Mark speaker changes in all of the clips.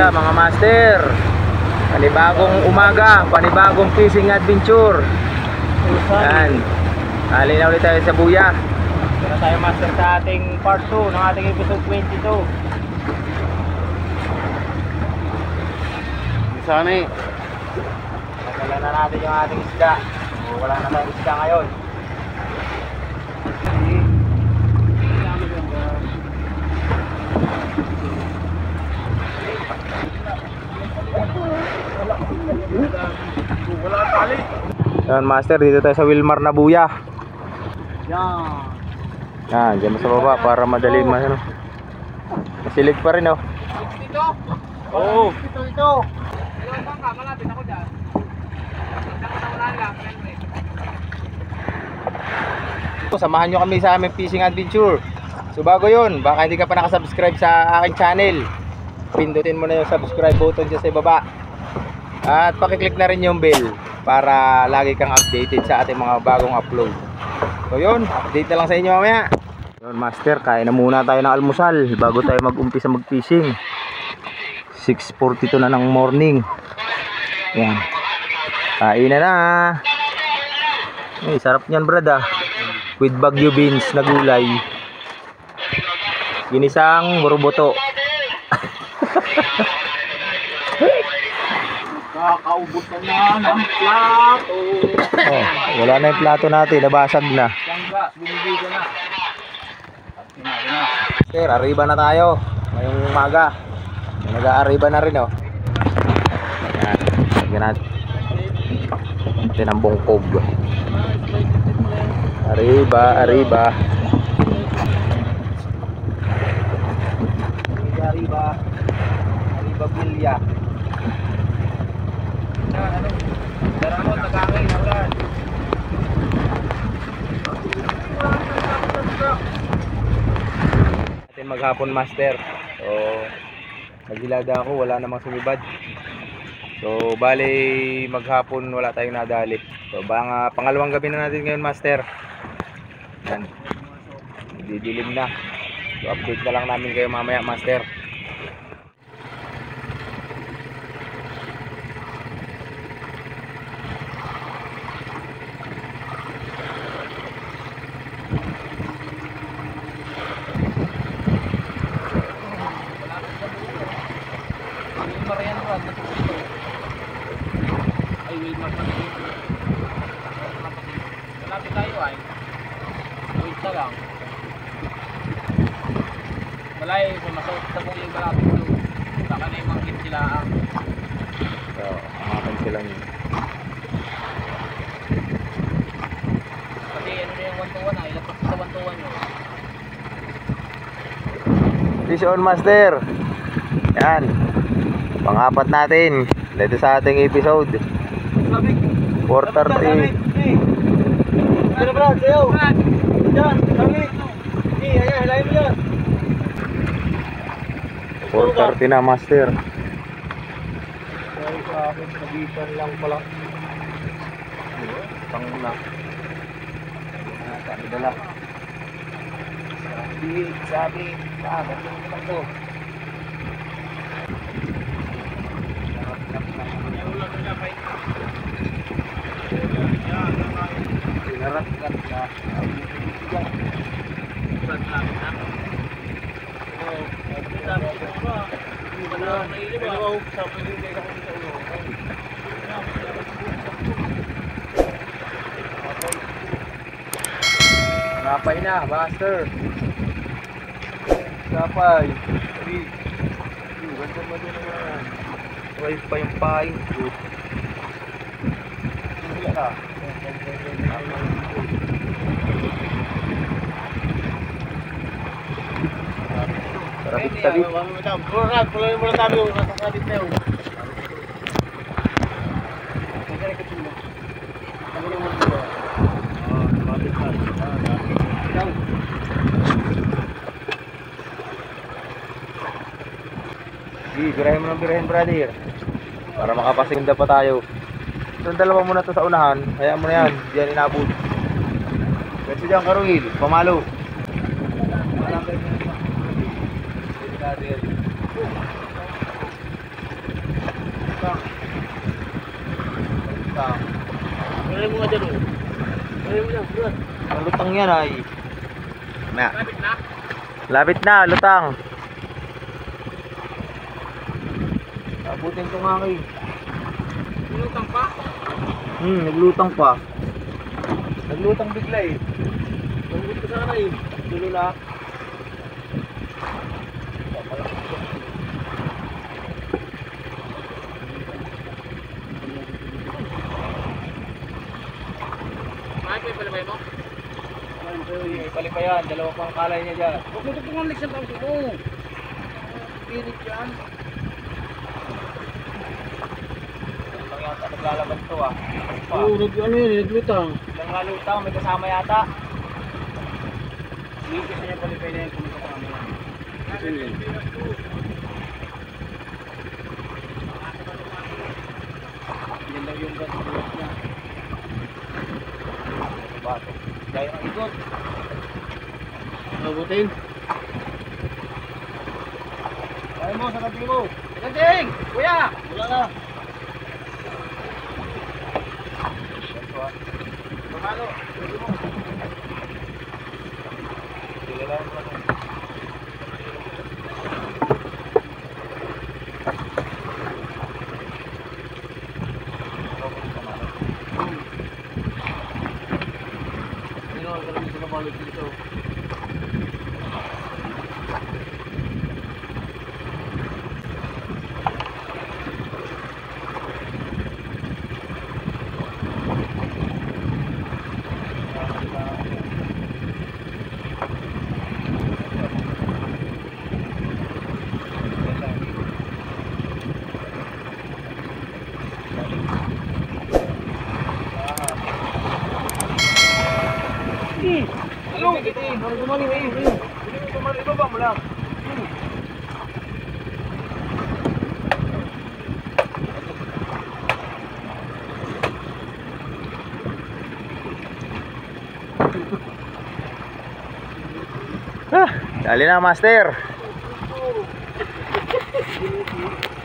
Speaker 1: Buya mga master. Panibagong umaga, panibagong fishing adventure. Yan. Ali na ulit tayo sa Buya. Ito na tayo master sa ating part 2 ng ating episode 22.
Speaker 2: Sana eh.
Speaker 1: Nagala na natin yung ating isda. Wala na tayong isda ngayon.
Speaker 2: Wala tali.
Speaker 1: Yan master, dito tayo sa Wilmar na Buya.
Speaker 2: Yan.
Speaker 1: Yan, dyan sa baba para madali ano. Masilig pa rin oh.
Speaker 2: Dito. Oo. Ito.
Speaker 3: Malapit ako dyan.
Speaker 1: Samahan nyo kami sa aming fishing adventure. So bago yun, baka hindi ka pa nakasubscribe sa aking channel, pindutin mo na yung subscribe button dyan sa ibaba. At pakiclick na rin yung bell para lagi kang updated sa ating mga bagong upload. So yun, update na lang sa inyo mamaya. Yun master, kain na muna tayo ng almusal bago tayo mag-umpisa mag-fishing. 6:42 na ng morning. Yan. Kain na na. Ay, sarap niyan brad ah. With Baguio beans na gulay. Ginisang buruboto.
Speaker 2: Kakaubos na ng plato.
Speaker 1: Oh, wala na yung plato natin, nabasag na.
Speaker 2: Sangga, bumibigyan na.
Speaker 1: Sir, arriba na tayo. Ngayong umaga. Nag-aariba na rin oh. Yan, lagyan natin ang bungkog. Arriba. Arriba Bilya.
Speaker 2: Daramot, nagangin, ulan.
Speaker 1: Natin maghapon master. So naghilada ako, wala namang sumibad. So bali maghapon wala tayong nadali. So pangalawang gabi na natin ngayon master. Yan. Didilim na. So update na lang namin kayo mamaya master.
Speaker 3: Ay, Wilmar pa rin. Malapit tayo ay. Wait na lang. Malay, pumasok sa kong yung malapit doon. Saka na yung mga kit sila ang.
Speaker 1: So amakan sila yun.
Speaker 3: Kasi ano na yung 1-to-1 ay. Ilapos sa 1-to-1 yun.
Speaker 1: Fish on master. Yan. Pang-apat natin dito sa ating episode 4:30.
Speaker 2: Ano ba, sayo? Diyan, kami. Ayan, hilahin mo yan.
Speaker 1: 4:30 na master.
Speaker 2: Sorry sa akin, nagitan lang pala.
Speaker 1: Pang na. Sabi dala. Sabi. Bakit yung ito? Sinarakat ka. Napay na, master. Napay. Ganda mo din naman. Try pa yung pain ko. Hindi ka. Sabit-sabit.
Speaker 2: Puloy mo na tabi yung nakasabit na yun.
Speaker 1: Birahin mo ng birahin brother. Para makapasinda pa tayo. Itong dalawa muna to sa unahan. Hayaan mo na yan. Diyan inabot. Kasi diyan Karuhil. Pamalo. Lutang.
Speaker 3: Kaya mo nga dyan o. Kaya mo dyan, bro.
Speaker 1: Ang lutang yan ay. Na.
Speaker 3: Lapit na.
Speaker 1: Lapit na, lutang. Abutin ko nga kayo.
Speaker 3: Pinutang pa.
Speaker 1: Naglutang pa. Naglutang bigla eh.
Speaker 3: Pagod ka sana eh.
Speaker 1: Dulo na.
Speaker 3: Ay, may palabay mo?
Speaker 1: May palipayan, dalawa pang kalay niya dyan.
Speaker 3: Huwag mo ito pumalik sa tao mo.
Speaker 1: Pilit yan. Lutang yata naglalaban to ah.
Speaker 3: Oo, ano yun, naglutang.
Speaker 1: Ilang nga lutang, may kasama yata.
Speaker 3: Hindi kasi niya palibay na yung pumunta kami.
Speaker 1: Yan daw yung gas niya. Bato. Gaya ng ikot.
Speaker 3: Nabutin.
Speaker 1: Kaya mo sa tabi mo.
Speaker 3: Kanting! Kuya!
Speaker 1: Wala na.
Speaker 3: Pamalo!
Speaker 1: Kailangan mo na.
Speaker 3: Ano? Ano tumali eh?
Speaker 1: Hindi mo tumali, ibaba mo lang. Dali na, master.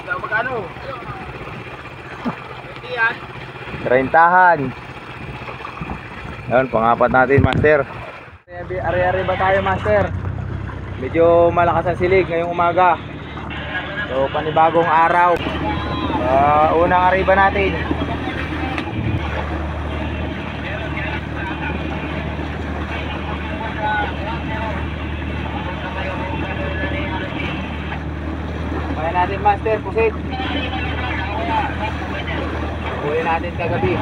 Speaker 3: Magkano? 20 yan.
Speaker 1: 30-han. Ayun, pangapat natin, master. Ari-ari ba tayo, master? Medyo malakas ang silig ngayong umaga. So, panibagong araw. Unang ariba natin. Kaya natin, master, pusit. Huli natin kagabi.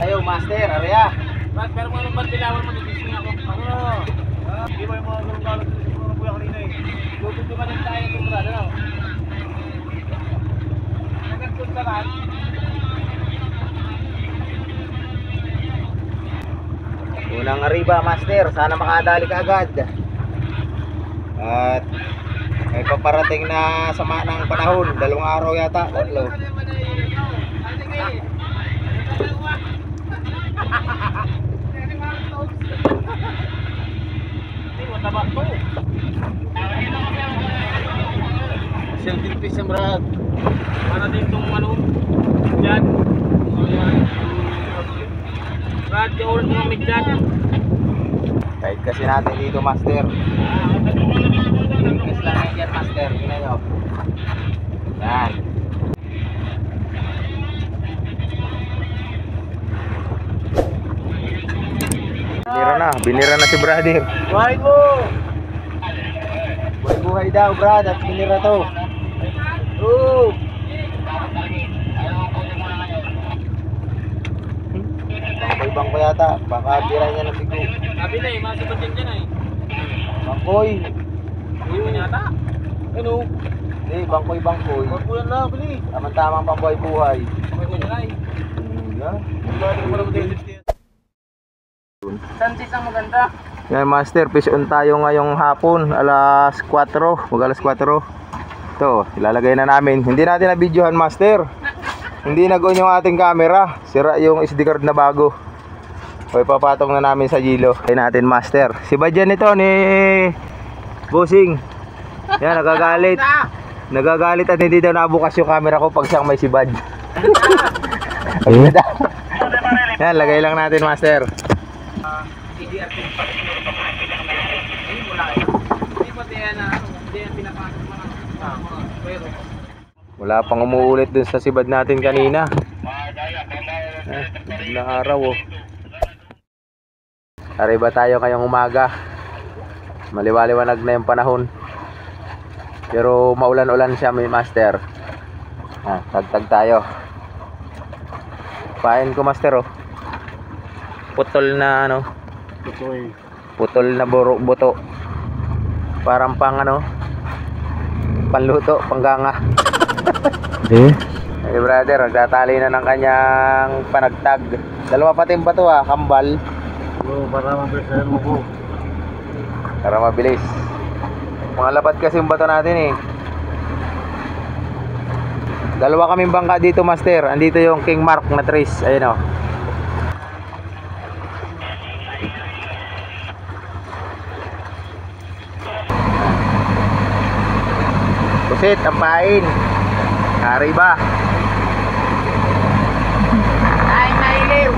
Speaker 1: Ayo, master, area.
Speaker 3: Pero mo anong bandilawan mo, nagising ako.
Speaker 1: Ako na.
Speaker 2: Hindi ba yung mga ganun kalot ng kuya kanina eh?
Speaker 3: Tututukan din tayo ng brad, ano? Nagtuntakan.
Speaker 1: Unang ariba, master. Sana makadali ka agad. At may paparating na sama ng panahon. 2 araw yata. 3.
Speaker 3: Mataba to.
Speaker 1: Silting fish ang brad.
Speaker 3: Para din itong ano, dyan. Brad, yung ulit mga midyan.
Speaker 1: Kahit kasi natin dito, master. Tingis lang yan dyan, master. Tingnan nyo. Yan. Binira na si brother.
Speaker 2: Buhay mo!
Speaker 1: Buhay daw, brad, at binira to.
Speaker 2: Oo!
Speaker 1: Bangko yata, baka bira niya ng bigo.
Speaker 3: Sabi na eh, masipot yan dyan eh.
Speaker 1: Bangkoy.
Speaker 3: Hindi mo yata.
Speaker 2: Ano?
Speaker 1: Hindi, bangkoy.
Speaker 2: Magpulan na, bili.
Speaker 1: Tamang pambuhay-buhay.
Speaker 3: May mo dyan ay.
Speaker 1: Yan.
Speaker 2: Balik mo lang mo din.
Speaker 3: Santis ang maganda.
Speaker 1: Yan, master, fish on tayo ngayong hapon, alas 4, mag-alas 4. Ito, ilalagay na namin. Hindi natin na-videohan, master. Hindi nag-on yung ating camera. Sira yung SD card na bago. O, ipapatong na namin sa Gilo. Kaya natin, master. Si Badyan ito ni Bossing. Yan, nagagalit. Nagagalit at hindi daw nabukas yung camera ko pag siyang may sibad. Ayun na. Yan, lagay lang natin, master.
Speaker 3: Hindi pati yan na hindi yan pinapasok mga pero
Speaker 1: Wala pang umuulit dun sa sibad natin kanina. Na araw, oh. Arriba tayo ngayong umaga. Maliwaliwanag na yung panahon. Pero maulan-ulan siya, may master. Tagtag tayo. Pain ko, master, oh. Putol na ano. Putol na buto. Parang pang ano, panluto, pangganga. Hey brother, nagtatali na ng kanyang panagtag. Dalawa pa timba to, kambal.
Speaker 2: Oo, para mabilis mo po.
Speaker 1: Para mabilis. Mga lapad kasi yung bato natin eh. Dalawa kaming bangka dito, master. Andito yung King Mark na trace. Ayun, oh. Pusit, ang pain. Arriba.
Speaker 3: ay nailiw.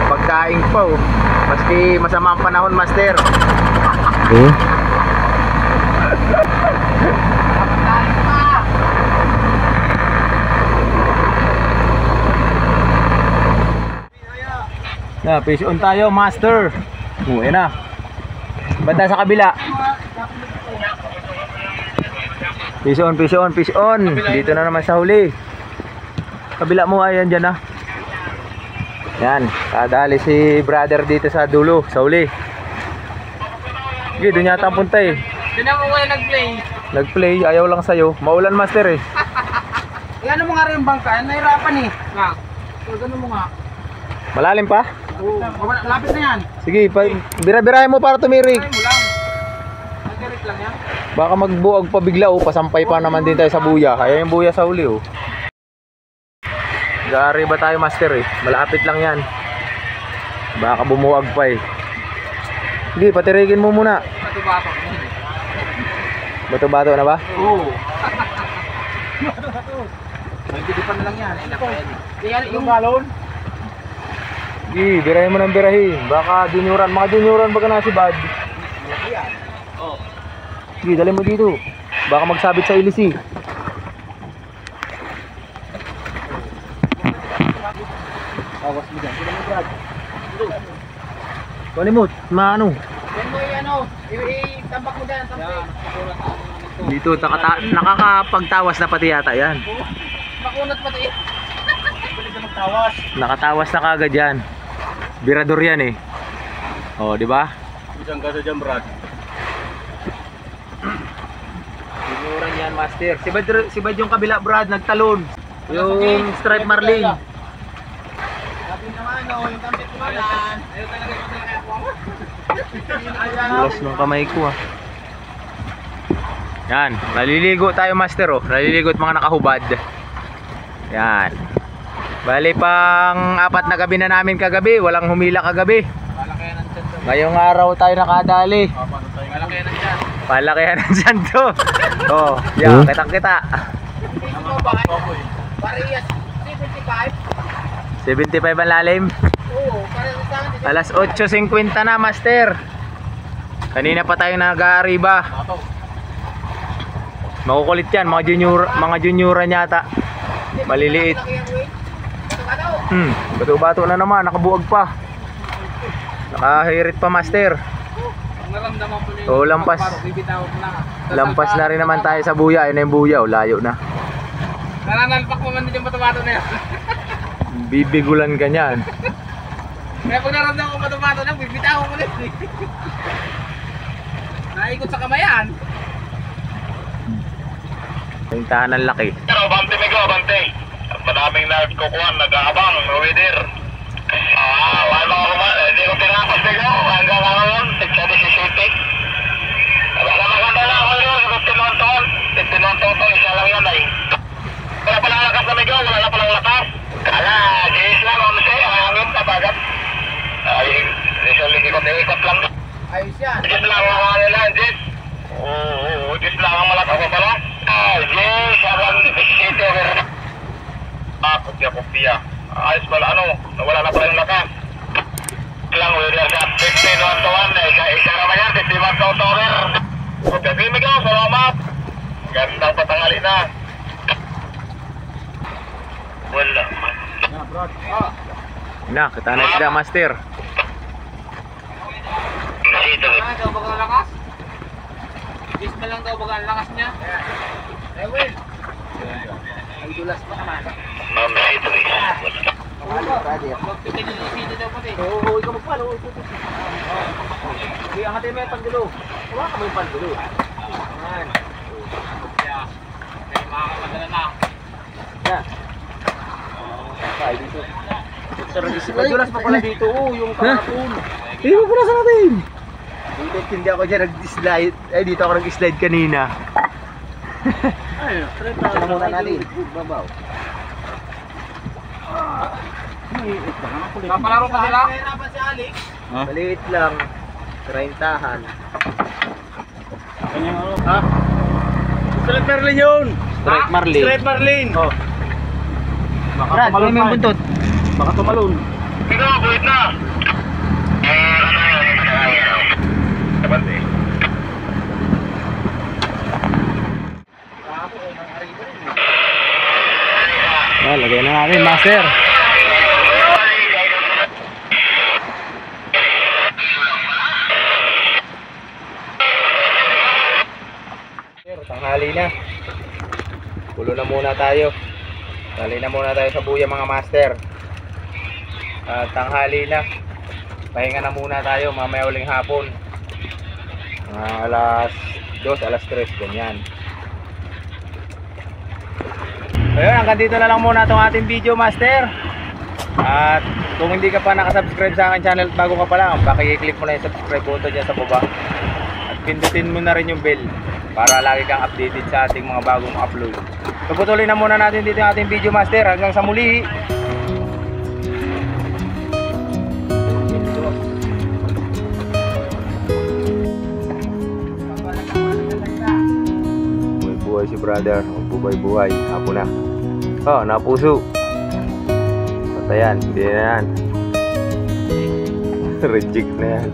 Speaker 1: Pagkain po. Maski masama ang panahon, master. Na, fish on tayo, master. Yan na. Banda sa kabila. Fish on. Dito na naman sa huli. Kabila mo, ayan dyan, ah. Yan, kadali si brother dito sa dulo, sa huli. Sige, doon yata ang punta eh.
Speaker 3: Tinan ko kayo nag-play.
Speaker 1: Nag-play, ayaw lang sa'yo. Maulan, master eh.
Speaker 3: Ano mo nga rin yung bangka? Nahirapan eh. Nga. So, ganun mo nga.
Speaker 1: Malalim pa?
Speaker 3: Oo. Lapit na yan.
Speaker 1: Sige, bira-birahin mo para tumirik.
Speaker 3: Ay mo lang. Nag-direct lang yan.
Speaker 1: Baka magbuog pa bigla, oh. Pasampay pa naman din tayo sa buya. Kaya yung buya sa huli, oh. Gari ba tayo, master eh? Malapit lang yan. Baka bumuwag pa eh. Sige, patirigin mo muna.
Speaker 3: Bato-bato.
Speaker 1: Bato-bato na ba?
Speaker 3: Oo. Nagdidipan na lang yan. Kaya yung galon.
Speaker 1: Sige, birahin mo ng birahin. Baka junyuran. Mga junyuran baka na si Bad.
Speaker 3: Oo.
Speaker 1: Sige, dali mo dito. Baka magsabit sa ilisi.
Speaker 2: Awas mo dyan. Sino mo, Brad?
Speaker 1: Palimot, maano?
Speaker 3: Yan mo ano, itambak mo dyan.
Speaker 1: Dito, nakakapagtawas na pati yata yan.
Speaker 3: Makunat pati.
Speaker 2: Pwede ka magtawas.
Speaker 1: Nakatawas na kagad yan. Birador yan eh. Oh, di ba?
Speaker 2: Isang gado dyan, Brad.
Speaker 1: Sinuran yan, master. Si Bad yung kabila, Brad, nagtalon. Yung stripe marlin.
Speaker 3: Sabi naman, yung kampit ko yan. Ayaw talaga yung kaya po ako.
Speaker 1: Bulas ng kamay ko, ah. Yan, naliligo tayo, master, oh. Naliligo at mga nakahubad. Yan. Bali pang 4 na gabi na namin kagabi. Walang humila kagabi.
Speaker 3: Malaki yan ang dyan.
Speaker 1: Ngayong araw tayo nakadali.
Speaker 3: Malaki yan ang dyan.
Speaker 1: Palaki yan ang dyan to. Oh, yan, kitang-kita.
Speaker 3: Ito mo ba? Parehas 75?
Speaker 1: 75 ang lalim.
Speaker 3: Oo, parehas sa akin.
Speaker 1: Alas 8:50 na, master. Kanina pa tayo nag-aariba. Makukulit yan, mga junioran yata. Maliliit. Bato-bato na naman, nakabuwag pa. Nakahirit pa, master.
Speaker 3: Ang naramdaman ko na
Speaker 1: Oo, lampas.
Speaker 3: Bibitawan ko lang.
Speaker 1: Lampas na rin naman tayo sa buya. Ayun na yung buya, oh, layo na.
Speaker 3: Nananalpak mo man din yung batubato na yan.
Speaker 1: Bibigulan ka niyan.
Speaker 3: Kaya pag naramdaman ko batubato na, bibitawan ko na yun. Naikot sa kamayan.
Speaker 1: Pintahan ng laki.
Speaker 4: Pero bante Migo, bante. Madaming nagkukuhan, nag-aabang, weather. Wala ako man, hindi ko tinapas Migo. Hanggang ngayon, tigsa di si City. Wala maganda lang ako yun, tinonton. Tinonton, isa lang yan ay. Wala palang lakas na Migo, wala na palang lakas. Kala, Jis lang, hangin, tabagat. Ay, ikot lang.
Speaker 3: Ayos yan.
Speaker 4: Jis lang ang mga nila, Jis. Oo, Jis lang ang malakas ko pala. Jis, alam, City over. Kopya. Ayos pala, nawala na pala yung lakas. Lang, weather sa 15-1-1, isa naman yan, 51-over. Kopya, Migo, salamat. Gandang patangali na. Wala man.
Speaker 1: Na, kita na sila, master.
Speaker 4: Dito.
Speaker 3: Daw baga ang lakas. Bis na lang daw baga ang lakas niya. Will. Ang dulas pa naman.
Speaker 4: Ma'am, dito.
Speaker 3: Magpitigil yung sino daw pati.
Speaker 2: Oo, ikaw magpalo. Sige, angatin mo yung pandulo. Wala ka mo yung pandulo. Ayan.
Speaker 3: Kaya makakapadala na.
Speaker 2: Yan. Ay, dito. Madulas pa pala dito. Oo, yung kahapon.
Speaker 1: Hindi mo pala sa natin. Dito, hindi ako dyan nag-slide. Ay, dito ako nag-slide kanina.
Speaker 2: Ay, ito na muna natin. Babaw.
Speaker 3: Napalaro pa sila?
Speaker 2: Maliit lang. 30-han.
Speaker 1: Ha? Straight Marlin yun!
Speaker 2: Straight Marlin.
Speaker 1: Straight Marlin!
Speaker 2: Oh.
Speaker 1: Baka tumalon pa. Buntot.
Speaker 2: Baka tumalon.
Speaker 4: Migo, bulit na. Sabante.
Speaker 1: Lagay na natin, master. Tanghali na. Pulo na muna tayo. Tanghali na muna tayo sa buya, mga master. Tanghali na. Pahinga na muna tayo mamaya uling hapon. Alas 2, alas 3, ganyan. Ayun, hanggang dito na lang muna itong ating video, master. At kung hindi ka pa nakasubscribe sa akin channel at bago ka pa lang, paki-click mo na yung subscribe button dyan sa baba. At pindutin mo na rin yung bell para lagi kang updated sa ating mga bagong upload. Tuputuloy na muna natin dito yung ating video, master. Hanggang sa muli. Buhay si brother, buhay-buhay, hapon na. Oh, napuso. Patayan, hindi na yan. Reject na yan.